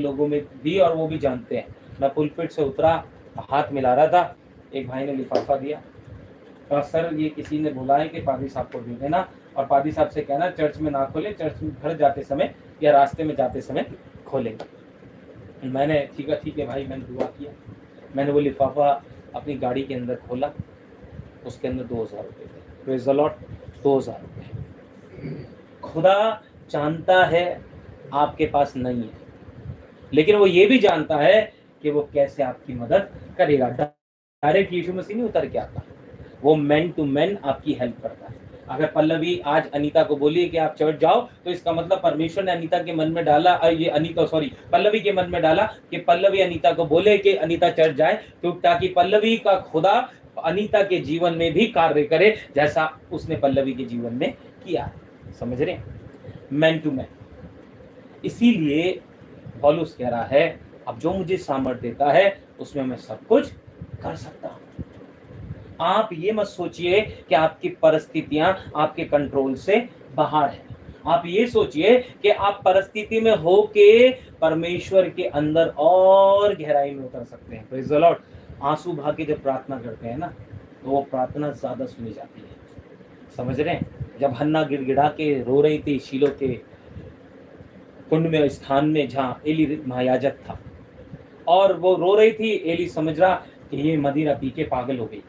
लोगों में दी और वो भी जानते हैं। मैं पुलपिट से उतरा, हाथ मिला रहा था, एक भाई ने लिफाफा दिया, कहा सर ये किसी ने बोला है कि पादी साहब को दे देना और पादी साहब से कहना चर्च में ना खोले, चर्च में घर जाते समय या रास्ते में जाते समय खोलेंगे। मैंने ठीक है भाई, मैंने दुआ किया। मैंने वो लिफाफा अपनी गाड़ी के अंदर खोला, उसके अंदर 2000 रुपये थे। प्रेज़ द लॉर्ड, 2000 रुपये। खुदा जानता है आपके पास नहीं है, लेकिन वो ये भी जानता है कि वो कैसे आपकी मदद करेगा। डायरेक्ट यीशु मसीह नहीं उतर के आता, वो मैन टू मैन आपकी हेल्प करता है। अगर पल्लवी आज अनीता को बोली कि आप चर्च जाओ, तो इसका मतलब परमेश्वर ने अनीता के मन में डाला, पल्लवी के मन में डाला कि पल्लवी अनीता को बोले कि अनीता चर्च जाए, तो ताकि पल्लवी का खुदा अनीता के जीवन में भी कार्य करे जैसा उसने पल्लवी के जीवन में किया। समझ रहे हैं? Man to man. इसीलिए पौलुस कह रहा है अब जो मुझे सामर्थ्य देता है उसमें मैं सब कुछ कर सकता हूं। आप ये मत सोचिए कि आपकी परिस्थितियां आपके कंट्रोल से बाहर है। आप ये सोचिए कि आप परिस्थिति में होके परमेश्वर के अंदर और गहराई में उतर सकते हैं। Praise the Lord. आंसू बहा के जब प्रार्थना करते हैं ना, तो वो प्रार्थना ज्यादा सुनी जाती है। समझ रहे हैं? जब हन्ना गिड़गिड़ा के रो रही थी शीलो के कुंड में, स्थान में जहां एली महायाजक था, और वो रो रही थी, एली समझ रहा कि ये मदिरा पी के पागल हो गई,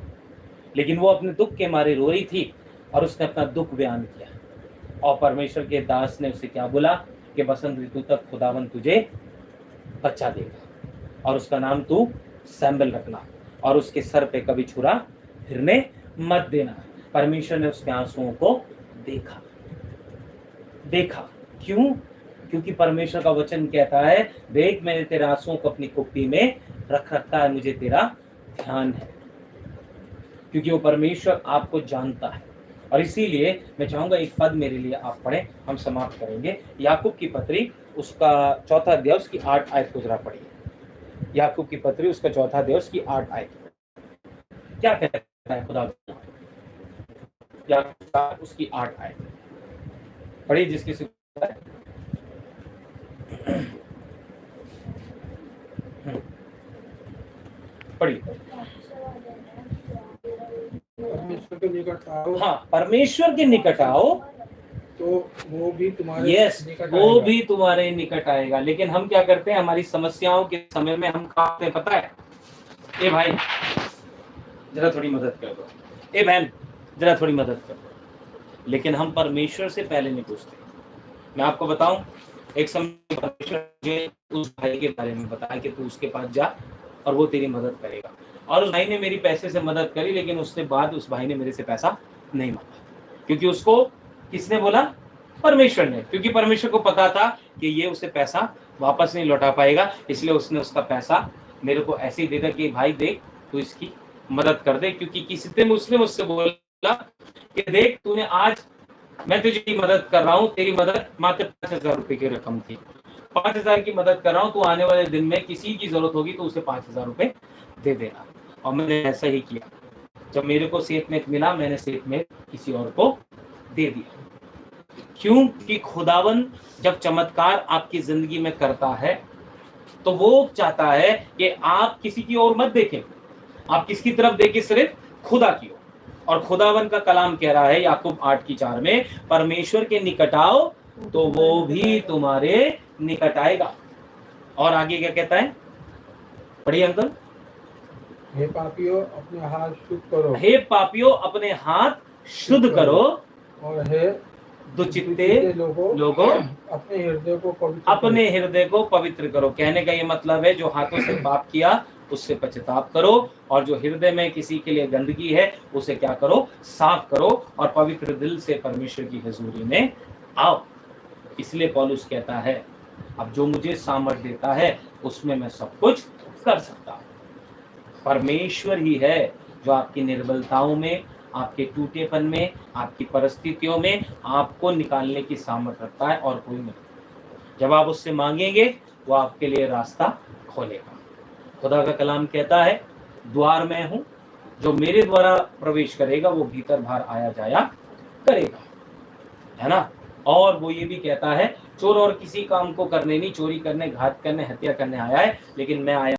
लेकिन वो अपने दुख के मारे रो रही थी और उसने अपना दुख बयान किया। और परमेश्वर के दास ने उसे क्या बोला कि बसंत ऋतु तक खुदावन तुझे बच्चा देगा और उसका नाम तू सैम्बल रखना और उसके सर पे कभी छुरा फिरने मत देना। परमेश्वर ने उसके आंसुओं को देखा। क्यों? क्योंकि परमेश्वर का वचन कहता है, देख मैंने तेरे आंसुओं को अपनी कुप्पी में रख रखा है, मुझे तेरा ध्यान है। क्योंकि वो परमेश्वर आपको जानता है। और इसीलिए मैं चाहूंगा एक पद मेरे लिए आप पढ़ें, हम समाप्त करेंगे। याकूब की पत्री उसका 4 अध्याय उसकी 8 आयत को जरा पढ़िए। याकूब की पत्री उसका 4 अध्याय उसकी 8 आयत क्या कहता है खुदा? याकूब उसकी 8 आयत पढ़िए जिसकी पढ़िए। परमेश्वर के निकट आओ। हाँ, परमेश्वर के निकट आओ तो वो भी तुम्हारे वो भी तुम्हारे निकट आएगा। लेकिन हम क्या करते हैं, हमारी समस्याओं के समय में हम क्या करते हैं पता है? ए भाई जरा थोड़ी मदद कर दो, ए बहन जरा थोड़ी मदद कर दो। लेकिन हम परमेश्वर से पहले नहीं पूछते। मैं आपको बताऊं, एक समय परमेश्वर मुझे उस भाई के बारे में बताया कि तू उसके पास जा और वो तेरी मदद करेगा। और उस भाई ने मेरी पैसे से मदद करी, लेकिन उसके बाद उस भाई ने मेरे से पैसा नहीं मांगा। क्योंकि उसको किसने बोला? परमेश्वर ने। क्योंकि परमेश्वर को पता था कि ये उसे पैसा वापस नहीं लौटा पाएगा, इसलिए उसने उसका पैसा मेरे को ऐसे ही दे दिया कि भाई देख तू इसकी मदद कर दे। क्योंकि किसी ने मुझसे बोला कि देख तूने आज, मैं तुझे मदद कर रहा हूँ, तेरी मदद मात्र 5000 रुपए की रकम थी, 5000 की मदद कर रहा हूँ, तो आने वाले दिन में किसी की जरूरत होगी तो उसे 5000 रुपए दे देना। और मैंने ऐसा ही किया। जब मेरे को सेहतमेंद मिला, मैंने सेहतमेंद किसी और को दे दिया। क्यों? कि खुदावन जब चमत्कार आपकी जिंदगी में करता है तो वो चाहता है कि आप किसी की ओर मत देखें, आप किसकी तरफ देखें? सिर्फ खुदा की ओर। और खुदावन का कलाम कह रहा है याकूब 8:4 में, परमेश्वर के निकट आओ तो वो भी तुम्हारे निकट आएगा। और आगे क्या कहता है? पढ़िए अंकल। हे पापियों अपने हाथ शुद्ध करो। हे पापियों अपने हाथ शुद्ध करो। और हे दुचित्ते लोगों अपने हृदय को पवित्र करो। कहने का ये मतलब है जो हाथों से पाप किया उससे पश्चाताप करो, और जो हृदय में किसी के लिए गंदगी है उसे क्या करो? साफ करो, और पवित्र दिल से परमेश्वर की हुजूरी में आओ। इसलिए पौलुस कहता है अब जो मुझे सामर्थ्य देता है उसमें मैं सब कुछ कर सकता हूँ। परमेश्वर ही है जो आपकी निर्बलताओं में, आपके टूटेपन में, आपकी परिस्थितियों में आपको निकालने की सामर्थ्य रखता है, और कोई नहीं। जब आप उससे मांगेंगे वो आपके लिए रास्ता खोलेगा। खुदा का कलाम कहता है द्वार में हूं, जो मेरे द्वारा प्रवेश करेगा वो भीतर बाहर आया जाया करेगा, है ना? और वो ये भी कहता है चोर और किसी काम को करने नहीं, चोरी करने, घात करने, हत्या करने आया है, लेकिन मैं आया